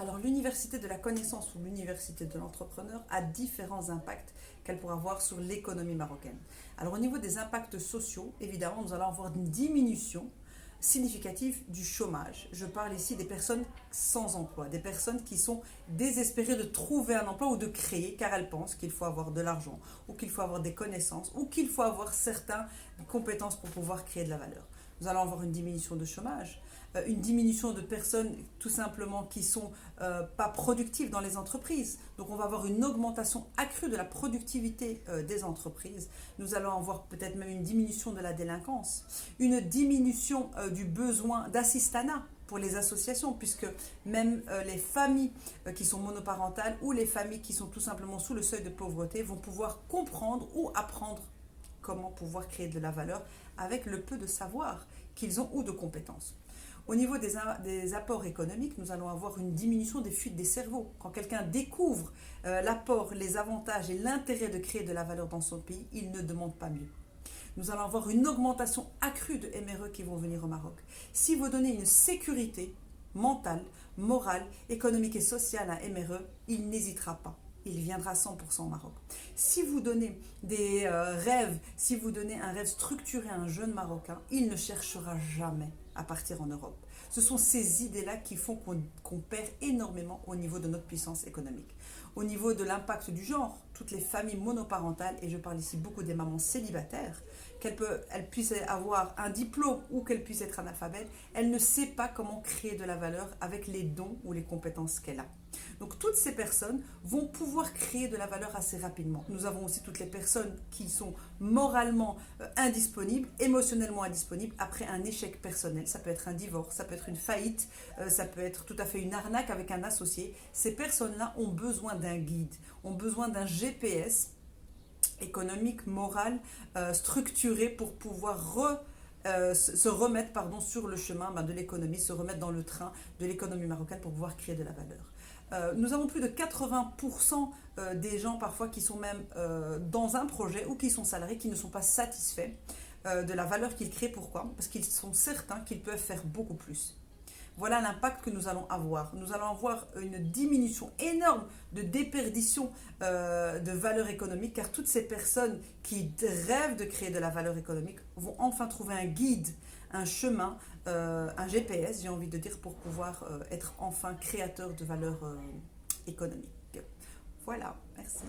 Alors l'université de la connaissance ou l'université de l'entrepreneur a différents impacts qu'elle pourra avoir sur l'économie marocaine. Alors au niveau des impacts sociaux, évidemment, nous allons avoir une diminution significative du chômage. Je parle ici des personnes sans emploi, des personnes qui sont désespérées de trouver un emploi ou de créer car elles pensent qu'il faut avoir de l'argent ou qu'il faut avoir des connaissances ou qu'il faut avoir certaines compétences pour pouvoir créer de la valeur. Nous allons avoir une diminution de chômage, une diminution de personnes tout simplement qui ne sont pas productives dans les entreprises. Donc on va avoir une augmentation accrue de la productivité des entreprises. Nous allons avoir peut-être même une diminution de la délinquance, une diminution du besoin d'assistanat pour les associations, puisque même les familles qui sont monoparentales ou les familles qui sont tout simplement sous le seuil de pauvreté vont pouvoir comprendre ou apprendre comment pouvoir créer de la valeur avec le peu de savoir qu'ils ont ou de compétences. Au niveau des apports économiques, nous allons avoir une diminution des fuites des cerveaux. Quand quelqu'un découvre l'apport, les avantages et l'intérêt de créer de la valeur dans son pays, il ne demande pas mieux. Nous allons avoir une augmentation accrue de MRE qui vont venir au Maroc. Si vous donnez une sécurité mentale, morale, économique et sociale à MRE, il n'hésitera pas. Il viendra 100% au Maroc. Si vous donnez des rêves, si vous donnez un rêve structuré à un jeune Marocain, il ne cherchera jamais à partir en Europe. Ce sont ces idées-là qui font qu'on perd énormément au niveau de notre puissance économique. Au niveau de l'impact du genre, toutes les familles monoparentales, et je parle ici beaucoup des mamans célibataires, qu'elles puissent avoir un diplôme ou qu'elles puissent être analphabètes, elle ne sait pas comment créer de la valeur avec les dons ou les compétences qu'elle a. Donc toutes ces personnes vont pouvoir créer de la valeur assez rapidement. Nous avons aussi toutes les personnes qui sont moralement indisponibles, émotionnellement indisponibles après un échec personnel. Ça peut être un divorce, ça peut être une faillite, ça peut être tout à fait une arnaque avec un associé. Ces personnes-là ont besoin d'un guide, ont besoin d'un GPS économique, moral, structuré pour pouvoir se remettre sur le chemin de l'économie, se remettre dans le train de l'économie marocaine pour pouvoir créer de la valeur. Nous avons plus de 80% des gens parfois qui sont même dans un projet ou qui sont salariés qui ne sont pas satisfaits de la valeur qu'ils créent. Pourquoi? Parce qu'ils sont certains qu'ils peuvent faire beaucoup plus. Voilà l'impact que nous allons avoir. Nous allons avoir une diminution énorme de déperdition de valeur économique car toutes ces personnes qui rêvent de créer de la valeur économique vont enfin trouver un guide, un chemin, un GPS, j'ai envie de dire, pour pouvoir être enfin créateur de valeur économique. Voilà, merci.